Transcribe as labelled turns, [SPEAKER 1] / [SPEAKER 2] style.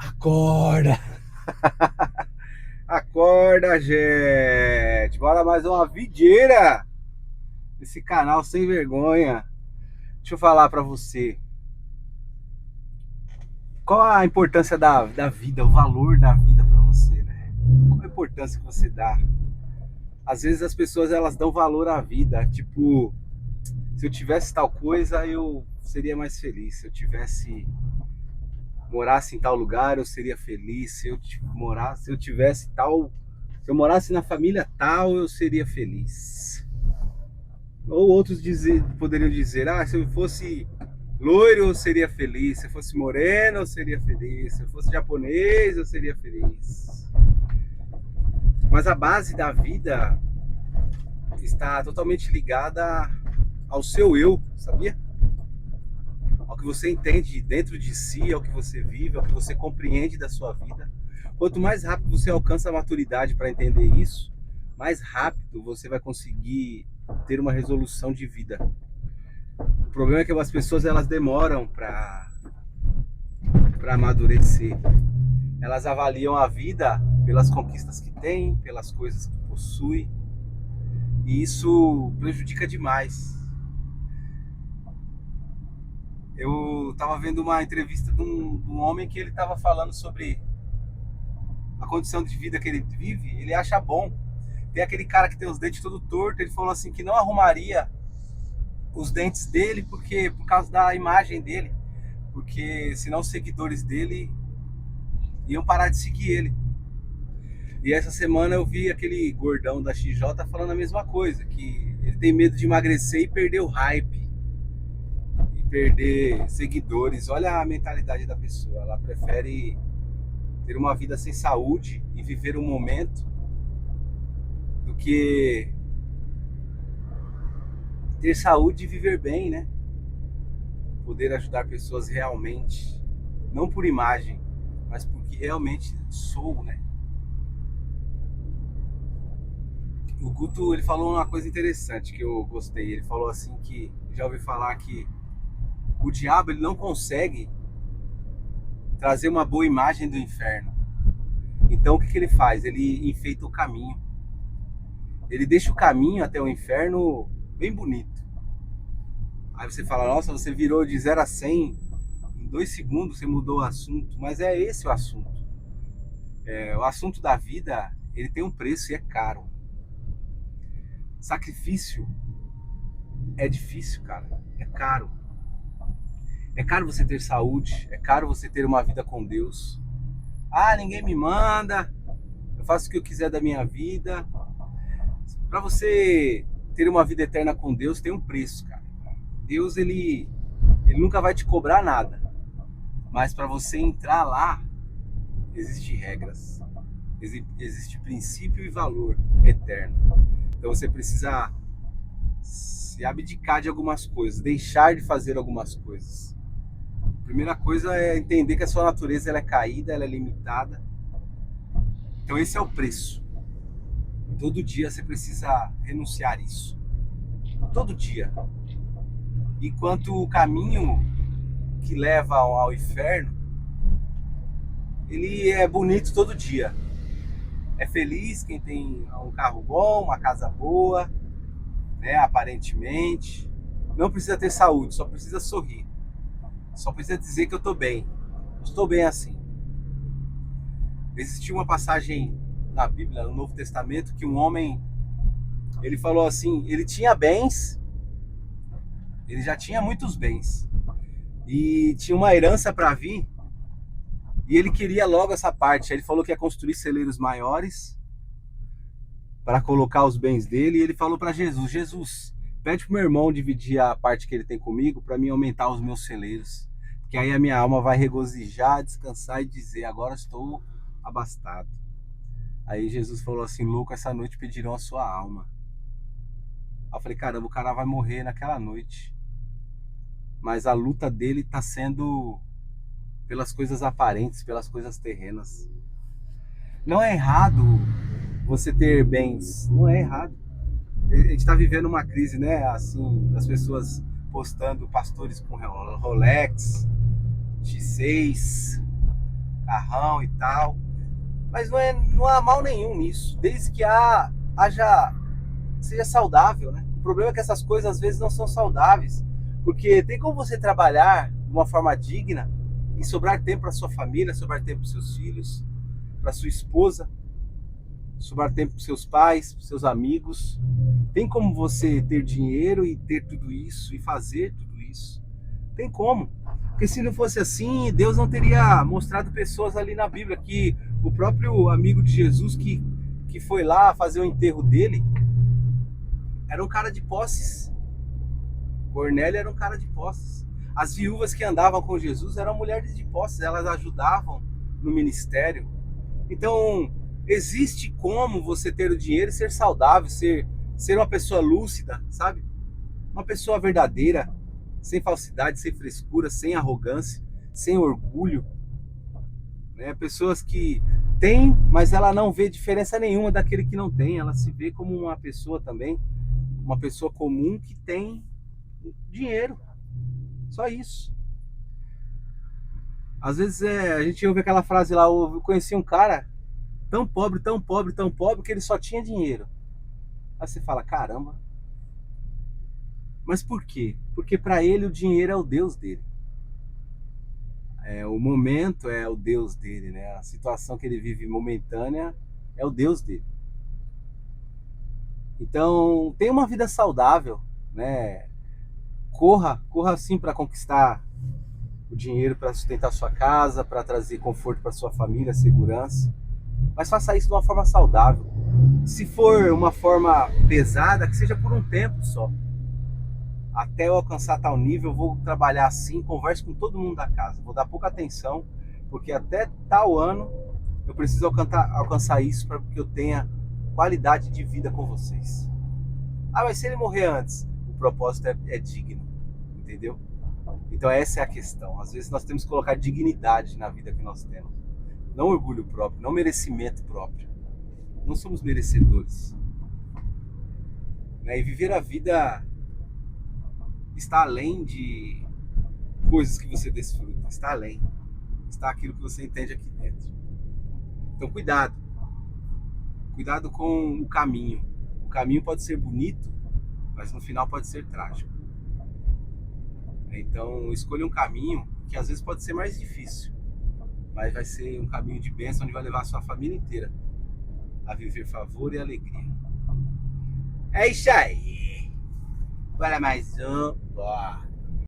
[SPEAKER 1] Acorda! Acorda, gente! Bora mais uma videira nesse canal sem vergonha. Deixa eu falar pra você. Qual a importância da vida, o valor da vida pra você, né? Qual a importância que você dá? Às vezes as pessoas elas dão valor à vida, tipo, se eu tivesse tal coisa, eu seria mais feliz. Se eu tivesse morasse em tal lugar, eu seria feliz. Se eu tivesse tal, se eu morasse na família tal, eu seria feliz. Ou outros poderiam dizer, se eu fosse loiro, eu seria feliz. Se eu fosse moreno, eu seria feliz. Se eu fosse japonês, eu seria feliz. Mas a base da vida está totalmente ligada ao seu eu, sabia? Ao que você entende dentro de si, ao que você vive, ao que você compreende da sua vida. Quanto mais rápido você alcança a maturidade para entender isso, mais rápido você vai conseguir ter uma resolução de vida. O problema é que as pessoas elas demoram para amadurecer. Elas avaliam a vida pelas conquistas que têm, pelas coisas que possuem, e isso prejudica demais. Eu estava vendo uma entrevista de um homem que ele estava falando sobre a condição de vida que ele vive. Ele acha bom. Tem aquele cara que tem os dentes todo torto, ele falou assim que não arrumaria os dentes dele por causa da imagem dele, porque senão os seguidores dele iam parar de seguir ele. E essa semana eu vi aquele gordão da XJ falando a mesma coisa, que ele tem medo de emagrecer e perder o hype, e perder seguidores. Olha a mentalidade da pessoa, ela prefere ter uma vida sem saúde e viver um momento do que ter saúde e viver bem, né? Poder ajudar pessoas realmente, não por imagem, mas porque realmente sou, né? O Guto, ele falou uma coisa interessante que eu gostei. Ele falou assim que, já ouvi falar que o diabo ele não consegue trazer uma boa imagem do inferno. Então o que ele faz? Ele enfeita o caminho. Ele deixa o caminho até o inferno bem bonito. Aí você fala, nossa, você virou de 0 a 100 em 2 segundos, você mudou o assunto. Mas é esse o assunto. O assunto da vida, ele tem um preço e é caro. Sacrifício é difícil, cara. É caro. É caro você ter saúde. É caro você ter uma vida com Deus. Ninguém me manda. Eu faço o que eu quiser da minha vida. Para você ter uma vida eterna com Deus, tem um preço, cara. Deus, ele nunca vai te cobrar nada. Mas para você entrar lá, existem regras. Existe princípio e valor eterno. Então você precisa se abdicar de algumas coisas, deixar de fazer algumas coisas. A primeira coisa é entender que a sua natureza ela é caída, ela é limitada. Então esse é o preço. Todo dia você precisa renunciar a isso. Todo dia. Enquanto o caminho que leva ao inferno, ele é bonito todo dia. É feliz quem tem um carro bom, uma casa boa, né, aparentemente. Não precisa ter saúde, só precisa sorrir. Só precisa dizer que eu estou bem. Estou bem assim. Existiu uma passagem na Bíblia, no Novo Testamento, que um homem, ele falou assim, ele tinha bens, ele já tinha muitos bens, e tinha uma herança para vir, e ele queria logo essa parte. Ele falou que ia construir celeiros maiores para colocar os bens dele, e ele falou para Jesus, Jesus, pede pro meu irmão dividir a parte que ele tem comigo para mim aumentar os meus celeiros, que aí a minha alma vai regozijar, descansar e dizer, agora estou abastado. Aí Jesus falou assim, louco, essa noite pedirão a sua alma. Aí eu falei, caramba, o cara vai morrer naquela noite. Mas a luta dele está sendo pelas coisas aparentes, pelas coisas terrenas. Não é errado você ter bens, não é errado. A gente está vivendo uma crise, né? Assim, as pessoas postando pastores com Rolex, X6, carrão e tal. Mas não há mal nenhum nisso, desde que seja saudável, né? O problema é que essas coisas às vezes não são saudáveis, porque tem como você trabalhar de uma forma digna e sobrar tempo para sua família, sobrar tempo para seus filhos, para sua esposa, sobrar tempo para seus pais, para seus amigos. Tem como você ter dinheiro e ter tudo isso e fazer tudo isso? Tem como. Porque se não fosse assim, Deus não teria mostrado pessoas ali na Bíblia, que o próprio amigo de Jesus que foi lá fazer o enterro dele era um cara de posses. Cornélio era um cara de posses. As viúvas que andavam com Jesus eram mulheres de posses, elas ajudavam no ministério. Então, existe como você ter o dinheiro e ser saudável, ser uma pessoa lúcida, sabe? Uma pessoa verdadeira, sem falsidade, sem frescura, sem arrogância, sem orgulho. Né? Pessoas que têm, mas ela não vê diferença nenhuma daquele que não tem. Ela se vê como uma pessoa também, uma pessoa comum que tem dinheiro. Só isso. Às vezes a gente ouve aquela frase lá, eu conheci um cara tão pobre, tão pobre, tão pobre, que ele só tinha dinheiro. Aí você fala, caramba. Mas por quê? Porque para ele o dinheiro é o Deus dele. O momento é o Deus dele, né? A situação que ele vive momentânea é o Deus dele. Então, tenha uma vida saudável, né? Corra sim para conquistar o dinheiro para sustentar sua casa, para trazer conforto para sua família, segurança. Mas faça isso de uma forma saudável. Se for uma forma pesada, que seja por um tempo só. Até eu alcançar tal nível, eu vou trabalhar assim, converso com todo mundo da casa. Vou dar pouca atenção, porque até tal ano eu preciso alcançar isso para que eu tenha qualidade de vida com vocês. Ah, mas se ele morrer antes, o propósito é digno, entendeu? Então essa é a questão. Às vezes nós temos que colocar dignidade na vida que nós temos. Não orgulho próprio, não merecimento próprio. Não somos merecedores. E viver a vida está além de coisas que você desfruta. Está além. Está aquilo que você entende aqui dentro. Então cuidado. Cuidado com o caminho. O caminho pode ser bonito, mas no final pode ser trágico. Então escolha um caminho que às vezes pode ser mais difícil, mas vai ser um caminho de bênção onde vai levar a sua família inteira a viver favor e alegria. É isso aí. Bora mais um. Bora.